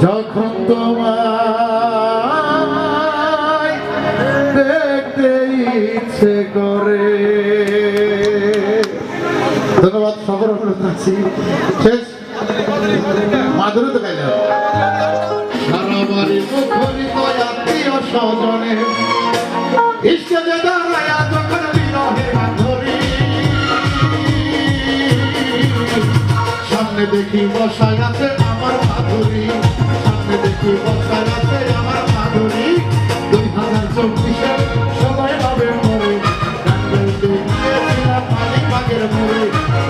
যখন তোমায় দেখতে ইচ্ছে করে। ধন্যবাদ। সবার আছি শেষ মাধুরী তো গাইলাম। সারা বাড়ি মুখরিত আত্মীয় স্বজনে ইষ্টে যে দাঁড়ায়া যখন বিরহে ধরি, সামনে দেখি বসায় আছে আমার মাধুরী, সামনে দেখি বসায় আছে আমার মাধুরী। 2024 সবাই ভাবে মরে মালিবাগের মোড়ে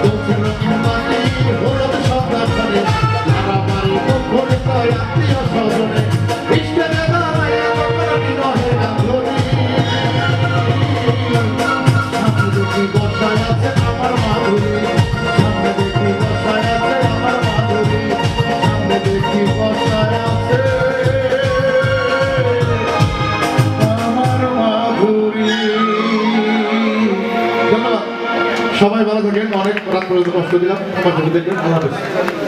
দক্ষিণ রঙিন মাটি হলুদ সন্ধ্যা করে। সারা বাড়ি মুখরিত আত্মীয় স্বজনে ইষ্টে যে দাঁড়ায়া যখন বিরহে ধরি, সামনে দেখি বসায় আছে আমার মাধুরী, সামনে দেখি বসায় আছে আমার মাধুরী, সামনে দেখি বসায় আছে আমার মাধুরী। ধন্যবাদ। সবাই ভালো থাকেন। অনেক রাত পর্যন্ত কষ্ট দিলাম। আমার দেখবেন। আল্লাহ হাফেজ।